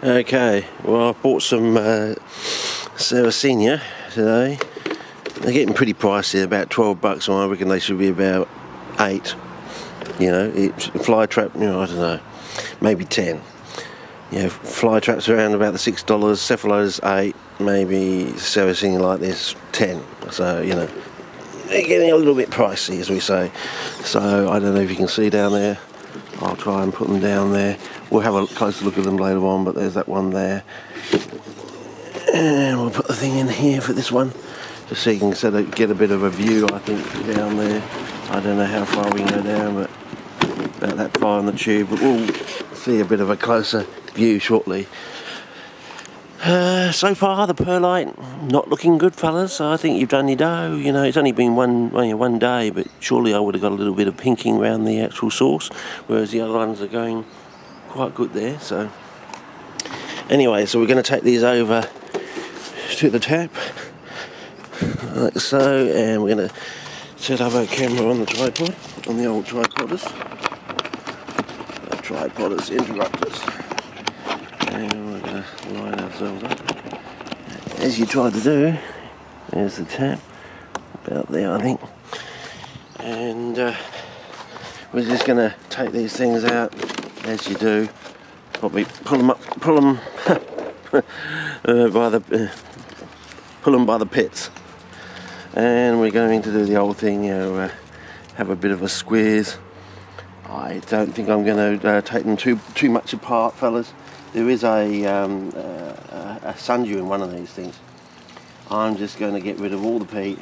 Okay, well I bought some Sarah Senior today. They're getting pretty pricey, about $12, and I reckon they should be about 8. You know, fly trap, you know, I don't know, maybe 10. You know, fly traps around about the $6, cephalotas 8, maybe Sarah Senior like this 10. So, you know, they're getting a little bit pricey, as we say. So I don't know if you can see down there. I'll try and put them down there. We'll have a closer look at them later on, but there's that one there. And we'll put the thing in here for this one, just so you can sort of get a bit of a view, I think, down there. I don't know how far we can go down, but about that far on the tube. But we'll see a bit of a closer view shortly. So far, the perlite not looking good, fellas. I think you've done your dough. You know, it's only been one day, but surely I would have got a little bit of pinking around the actual sauce, whereas the other ones are going quite good there. So anyway, so we're going to take these over to the tap, like so, and we're going to set up our camera on the tripod, on the old tripoders. Tripoders interrupters. And we're going to line ourselves up, as you tried to do. There's the tap, about there I think. And we're just going to take these things out, as you do. Probably pull them by the pits. And we're going to do the old thing, you know, have a bit of a squeeze. I don't think I'm going to take them too much apart, fellas. There is a sundew in one of these things. I'm just going to get rid of all the peat.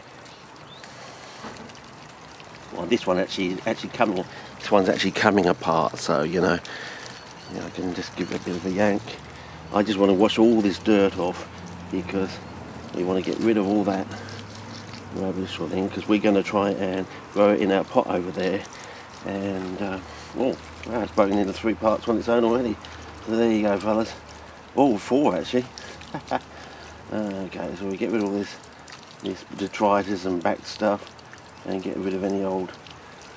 Well, this one actually coming. This one's actually coming apart, so you know, I can just give it a bit of a yank. I just want to wash all this dirt off because we want to get rid of all that rubbish sort of thing. Because we're going to try and grow it in our pot over there. And well, it's broken into 3 parts on its own already. So there you go, fellas. Oh, 4 actually. Okay, so we get rid of all this detritus and back stuff, and get rid of any old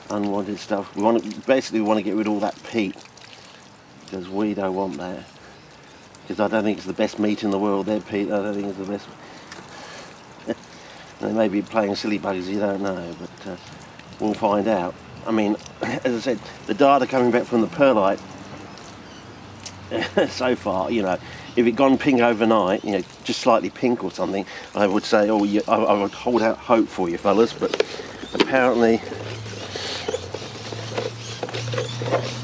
unwanted stuff. We want to basically get rid of all that peat, because we don't want that. Because I don't think it's the best meat in the world. Their peat, I don't think it's the best. They may be playing silly buggers, you don't know, but we'll find out. I mean, as I said, the data coming back from the perlite so far, you know, if it gone pink overnight, you know, just slightly pink or something, I would say, oh, yeah, I would hold out hope for you, fellas. But apparently,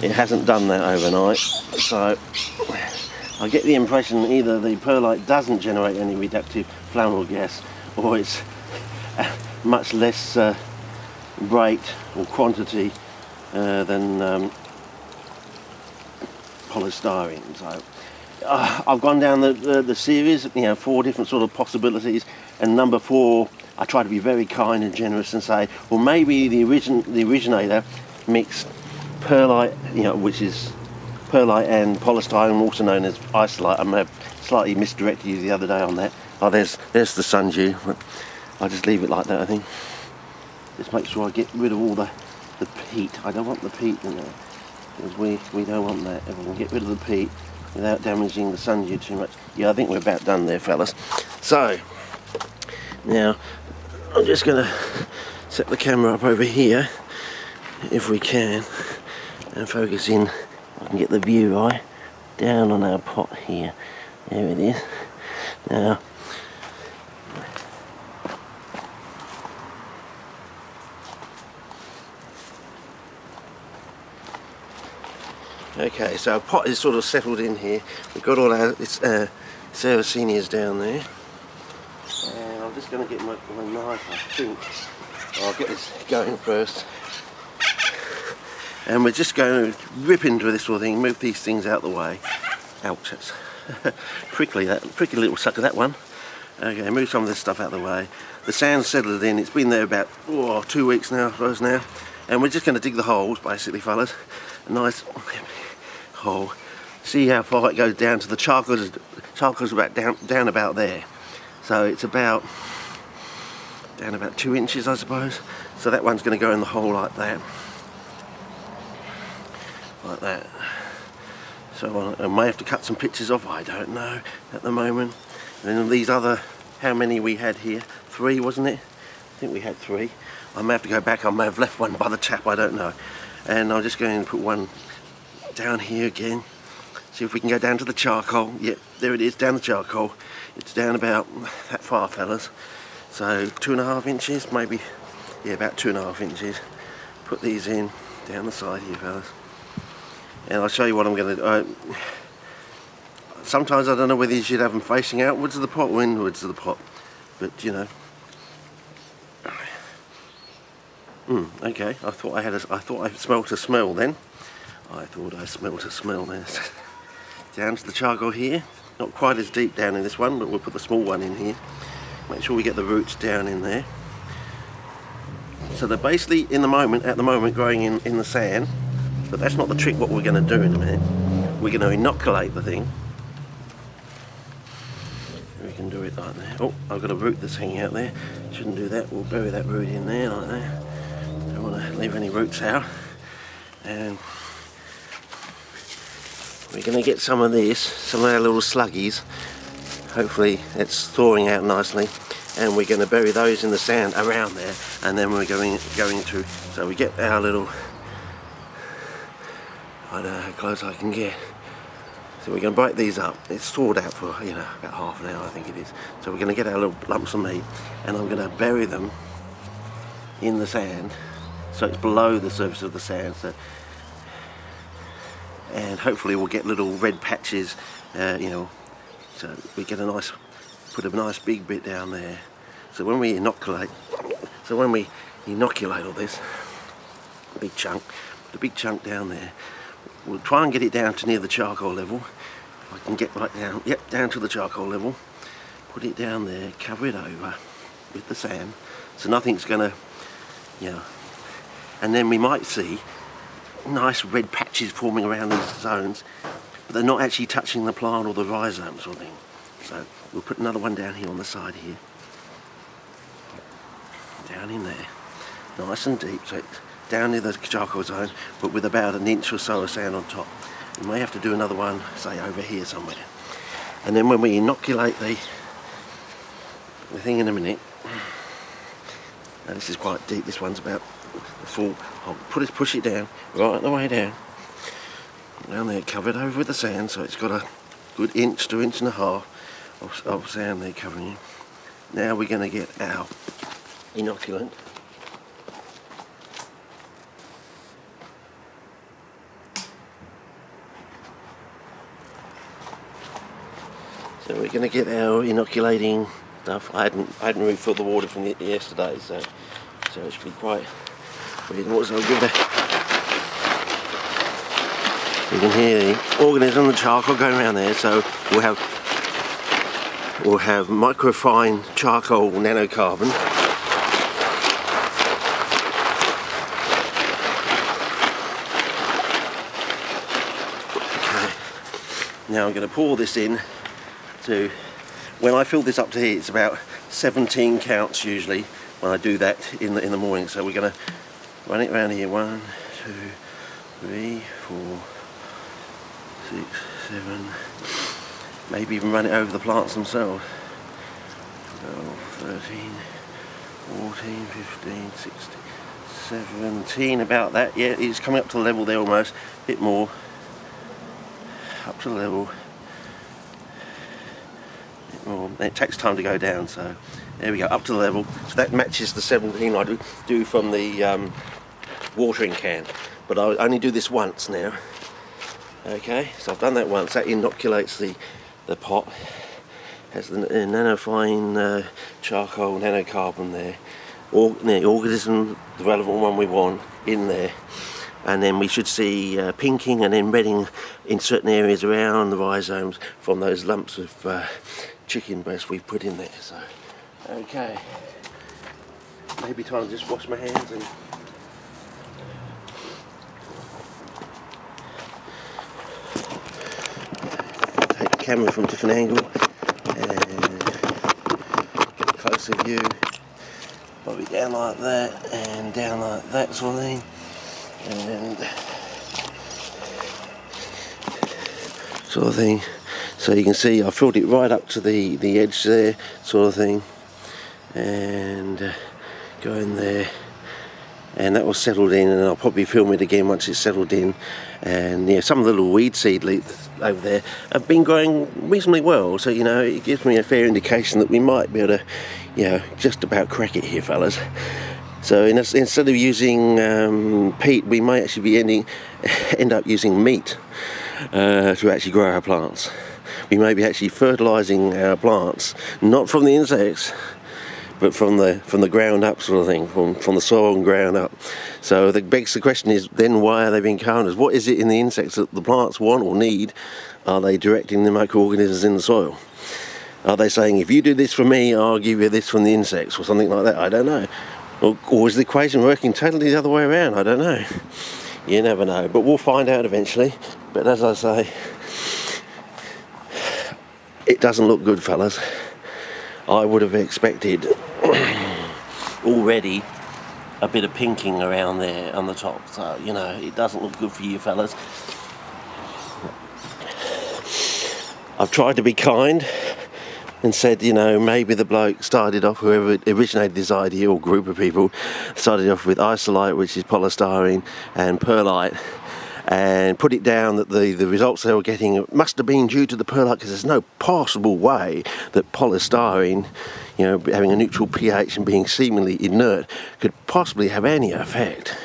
it hasn't done that overnight. So I get the impression either the perlite doesn't generate any reductive flammable gas, or it's much less rate or quantity than polystyrene. So I've gone down the series, you know, 4 different sort of possibilities, and number 4 I try to be very kind and generous and say, well, maybe the originator mixed perlite, you know, which is perlite and polystyrene, also known as isolite. I may have slightly misdirected you the other day on that. Oh, there's the sundew. I'll just leave it like that, I think. Just make sure I get rid of all the peat. I don't want the peat in there, because we don't want that. If we can get rid of the peat without damaging the sundew too much. Yeah, I think we're about done there, fellas. So now I'm just going to set the camera up over here, if we can, and focus in. I can get the view right down on our pot here. There it is. Now, okay, so our pot is sort of settled in here. We've got all our Sarah Seniors down there. And I'm just going to get my knife, I think. I'll get this going first. And we're just going to rip into this sort of thing, move these things out the way. Ouch, that's prickly little sucker, that one. Okay, move some of this stuff out of the way. The sand's settled in. It's been there about 2 weeks now, I suppose now. And we're just going to dig the holes, basically, fellas. A nice hole. See how far it goes down to the charcoal's about down about there. So it's about down about 2 inches, I suppose. So that one's going to go in the hole like that. Like that. So I may have to cut some pictures off, I don't know at the moment. And then these other, how many we had here? 3, wasn't it? I think we had 3. I may have to go back, I may have left one by the tap, I don't know. And I'm just going to put one down here again. See if we can go down to the charcoal. Yep, there it is, down the charcoal. It's down about that far, fellas. So 2.5 inches, maybe, yeah, about 2.5 inches. Put these in down the side here, fellas. And I'll show you what I'm going to do. Sometimes I don't know whether you should have them facing outwards of the pot or inwards of the pot. But, you know. Okay, I thought I smelt a smell then. I thought I smelt a smell there. Down to the charcoal here. Not quite as deep down in this one, but we'll put the small one in here. Make sure we get the roots down in there. So they're basically at the moment growing in the sand, but that's not the trick. What we're going to do in a minute, we're going to inoculate the thing. We can do it like that. Oh, I've got a root that's hanging out there. Shouldn't do that. We'll bury that root in there like that. Don't want to leave any roots out. And we're going to get some of this, some of our little sluggies. Hopefully it's thawing out nicely, and we're going to bury those in the sand around there, and then we're going to, so we get our little, I don't know how close I can get. So we're going to break these up. It's thawed out for, you know, about half an hour, I think it is. So we're going to get our little lumps of meat, and I'm going to bury them in the sand, so it's below the surface of the sand. So, and hopefully we'll get little red patches, you know, so we get a nice, put a nice big bit down there. So when we inoculate all this, big chunk, put a big chunk down there. We'll try and get it down to near the charcoal level. If I can get right down, yep, down to the charcoal level. Put it down there, cover it over with the sand, so nothing's gonna, you know, and then we might see nice red patches forming around these zones, but they're not actually touching the plant or the rhizomes or thing. So we'll put another one down here on the side here, down in there, nice and deep, so it's down near the charcoal zone, but with about 1 inch or so of sand on top. We may have to do another one, say over here somewhere. And then when we inoculate the thing in a minute, now this is quite deep, this one's about full, I'll push it down, right the way down there, cover it over with the sand, so it's got a good 1 to 1.5 inches of sand there covering it. Now we're going to get our inoculant. So we're going to get our inoculating stuff. I hadn't refilled the water from yesterday, so it should be quite weird. Also, you can hear the organism, the charcoal going around there. So we'll have microfine charcoal nanocarbon. Okay. Now I'm going to pour this in. When I fill this up to here, it's about 17 counts usually when I do that in the morning. So we're going to run it around here. 1, 2, 3, 4, 6, 7. Maybe even run it over the plants themselves. 12, 13, 14, 15, 16, 17. About that. Yeah, it's coming up to the level there almost. A bit more. Up to the level. Well, it takes time to go down, so there we go, up to the level. So that matches the 17 I do from the watering can, but I only do this once now. Okay, so I've done that once. That inoculates the pot. Has the nanofine charcoal nanocarbon there, the organism, the relevant one we want, in there. And then we should see pinking and then redding in certain areas around the rhizomes from those lumps of chicken breast we've put in there. So, okay, maybe time to just wash my hands and take the camera from a different angle and get a closer view. Probably down like that and down like that sort of thing. And sort of thing. So you can see I filled it right up to the edge there, sort of thing, and go in there, and that was settled in, and I'll probably film it again once it's settled in. And yeah, some of the little weed seed leaves over there have been growing reasonably well, so you know, it gives me a fair indication that we might be able to, you know, just about crack it here, fellas. So instead of using peat, we might actually be end up using meat to actually grow our plants. We may be actually fertilising our plants, not from the insects, but from the ground up, sort of thing, from the soil and ground up. So that begs the question is then, why are they being carnivores? What is it in the insects that the plants want or need? Are they directing the microorganisms in the soil? Are they saying, if you do this for me, I'll give you this from the insects, or something like that? I don't know. Or is the equation working totally the other way around? I don't know. You never know, but we'll find out eventually. But as I say, it doesn't look good, fellas. I would have expected already a bit of pinking around there on the top, so you know, it doesn't look good for you fellas. I've tried to be kind and said, you know, maybe the bloke started off, whoever originated this idea or group of people, started off with isolite, which is polystyrene, and perlite, and put it down that the results they were getting must have been due to the perlite, because there's no possible way that polystyrene, you know, having a neutral pH and being seemingly inert, could possibly have any effect.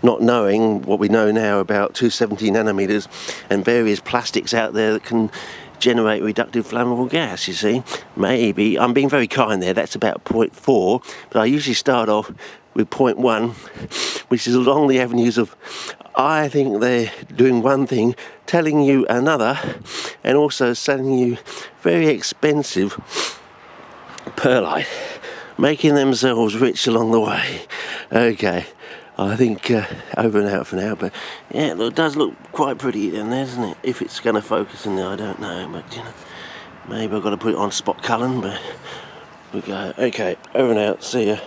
Not knowing what we know now about 270 nanometers and various plastics out there that can generate reductive flammable gas, you see. Maybe, I'm being very kind there, that's about 0.4, but I usually start off with 0.1, which is along the avenues of, I think they're doing one thing, telling you another, and also selling you very expensive perlite, making themselves rich along the way. Okay, I think over and out for now, but yeah, it does look quite pretty then, doesn't it? If it's going to focus in there, I don't know, but you know, maybe I've got to put it on spot culling, but we go. Okay, over and out, see ya.